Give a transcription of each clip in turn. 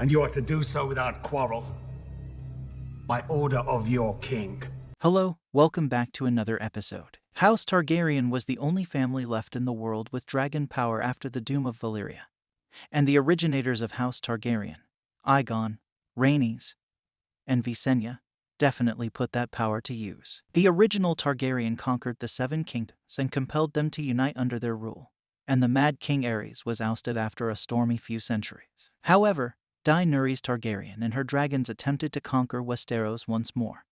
and you are to do so without quarrel, by order of your king. Hello, welcome back to another episode. House Targaryen was the only family left in the world with dragon power after the doom of Valyria. And the originators of House Targaryen, Aegon, Rhaenys, and Visenya, definitely put that power to use. The original Targaryen conquered the Seven Kingdoms and compelled them to unite under their rule, and the Mad King Aerys was ousted after a stormy few centuries. However, Daenerys Targaryen and her dragons attempted to conquer Westeros once more,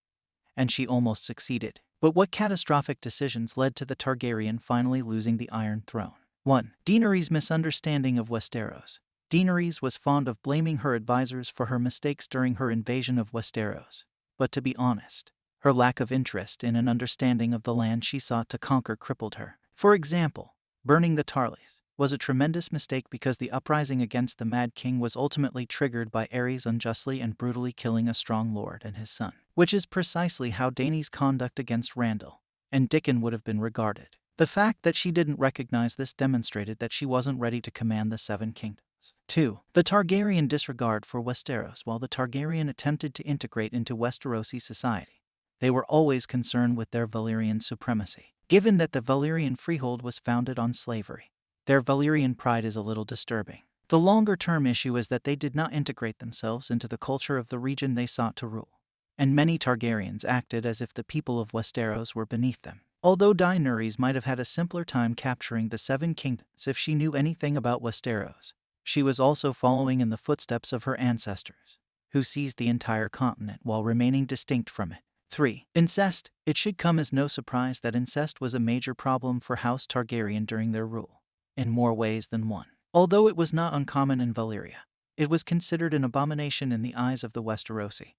and she almost succeeded. But what catastrophic decisions led to the Targaryen finally losing the Iron Throne? 1. Dienery's misunderstanding of Westeros. Dienery was fond of blaming her advisors for her mistakes during her invasion of Westeros. But to be honest, her lack of interest in an understanding of the land she sought to conquer crippled her. For example, burning the Tarlys was a tremendous mistake because the uprising against the Mad King was ultimately triggered by Aerys unjustly and brutally killing a strong lord and his son, which is precisely how Dany's conduct against Randall and Dickon would have been regarded. The fact that she didn't recognize this demonstrated that she wasn't ready to command the Seven Kingdoms. 2. The Targaryen disregard for Westeros. While the Targaryen attempted to integrate into Westerosi society, they were always concerned with their Valyrian supremacy. Given that the Valyrian freehold was founded on slavery, their Valyrian pride is a little disturbing. The longer-term issue is that they did not integrate themselves into the culture of the region they sought to rule, and many Targaryens acted as if the people of Westeros were beneath them. Although Daenerys might have had a simpler time capturing the Seven Kingdoms if she knew anything about Westeros, she was also following in the footsteps of her ancestors, who seized the entire continent while remaining distinct from it. 3. Incest. It should come as no surprise that incest was a major problem for House Targaryen during their rule, in more ways than one. Although it was not uncommon in Valyria, it was considered an abomination in the eyes of the Westerosi.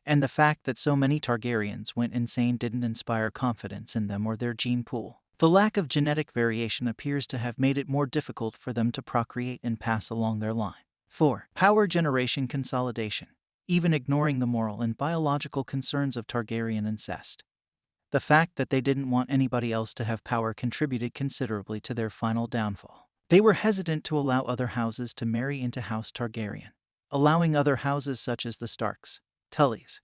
And the fact that so many Targaryens went insane didn't inspire confidence in them or their gene pool. The lack of genetic variation appears to have made it more difficult for them to procreate and pass along their line. 4. Power generation consolidation. Even ignoring the moral and biological concerns of Targaryen incest, the fact that they didn't want anybody else to have power contributed considerably to their final downfall. They were hesitant to allow other houses to marry into House Targaryen, allowing other houses such as the Starks, Tullys,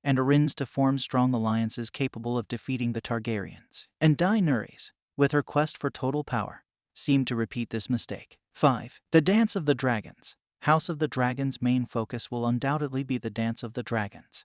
and Arryns to form strong alliances capable of defeating the Targaryens. And Daenerys, with her quest for total power, seemed to repeat this mistake. 5. The Dance of the Dragons. House of the Dragon's main focus will undoubtedly be the Dance of the Dragons,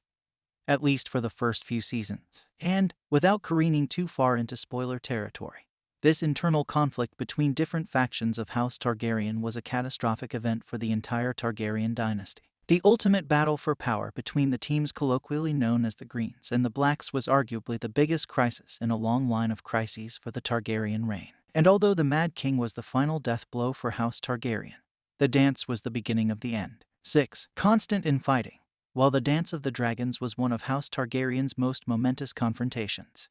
at least for the first few seasons. And, without careening too far into spoiler territory, this internal conflict between different factions of House Targaryen was a catastrophic event for the entire Targaryen dynasty. The ultimate battle for power between the teams colloquially known as the Greens and the Blacks was arguably the biggest crisis in a long line of crises for the Targaryen reign. And although the Mad King was the final death blow for House Targaryen, the dance was the beginning of the end. 6. Constant infighting. While the Dance of the Dragons was one of House Targaryen's most momentous confrontations,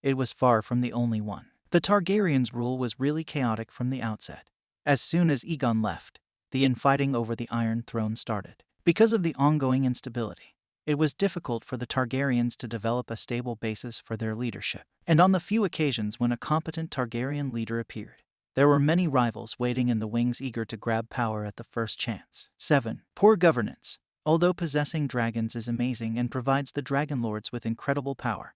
it was far from the only one. The Targaryens' rule was really chaotic from the outset. As soon as Aegon left, the infighting over the Iron Throne started. Because of the ongoing instability, it was difficult for the Targaryens to develop a stable basis for their leadership. And on the few occasions when a competent Targaryen leader appeared, there were many rivals waiting in the wings eager to grab power at the first chance. 7. Poor governance. Although possessing dragons is amazing and provides the Dragon Lords with incredible power,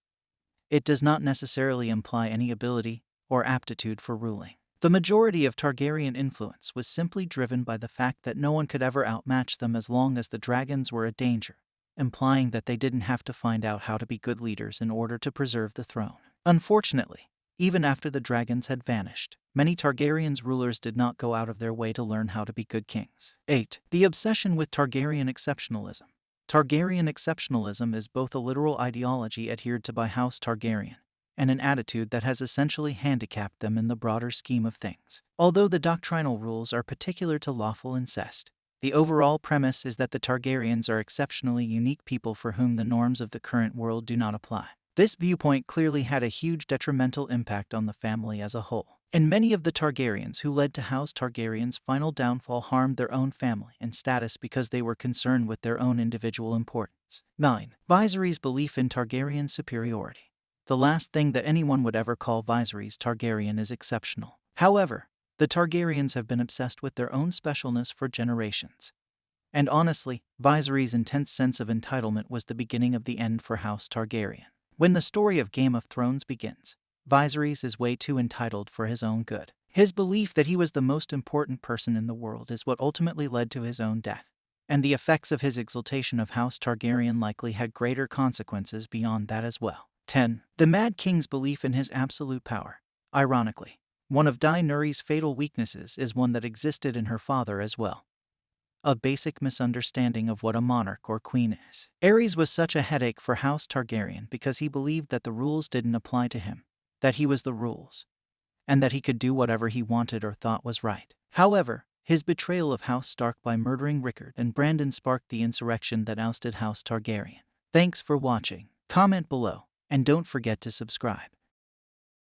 it does not necessarily imply any ability or aptitude for ruling. The majority of Targaryen influence was simply driven by the fact that no one could ever outmatch them as long as the dragons were a danger, implying that they didn't have to find out how to be good leaders in order to preserve the throne. Unfortunately, even after the dragons had vanished, many Targaryens rulers did not go out of their way to learn how to be good kings. 8. The obsession with Targaryen exceptionalism. Targaryen exceptionalism is both a literal ideology adhered to by House Targaryen and an attitude that has essentially handicapped them in the broader scheme of things. Although the doctrinal rules are particular to lawful incest, the overall premise is that the Targaryens are exceptionally unique people for whom the norms of the current world do not apply. This viewpoint clearly had a huge detrimental impact on the family as a whole, and many of the Targaryens who led to House Targaryen's final downfall harmed their own family and status because they were concerned with their own individual importance. 9. Visory's belief in Targaryen superiority. The last thing that anyone would ever call Visory's Targaryen is exceptional. However, the Targaryens have been obsessed with their own specialness for generations, And honestly, Visory's intense sense of entitlement was the beginning of the end for House Targaryen. When the story of Game of Thrones begins, Viserys is way too entitled for his own good. His belief that he was the most important person in the world is what ultimately led to his own death. And the effects of his exaltation of House Targaryen likely had greater consequences beyond that as well. 10. The Mad King's belief in his absolute power. Ironically, one of Dienery's fatal weaknesses is one that existed in her father as well. A basic misunderstanding of what a monarch or queen is. Aerys was such a headache for House Targaryen because he believed that the rules didn't apply to him, that he was the rules, and that he could do whatever he wanted or thought was right. However, his betrayal of House Stark by murdering Rickard and Brandon sparked the insurrection that ousted House Targaryen. Thanks for watching. Comment below, and don't forget to subscribe.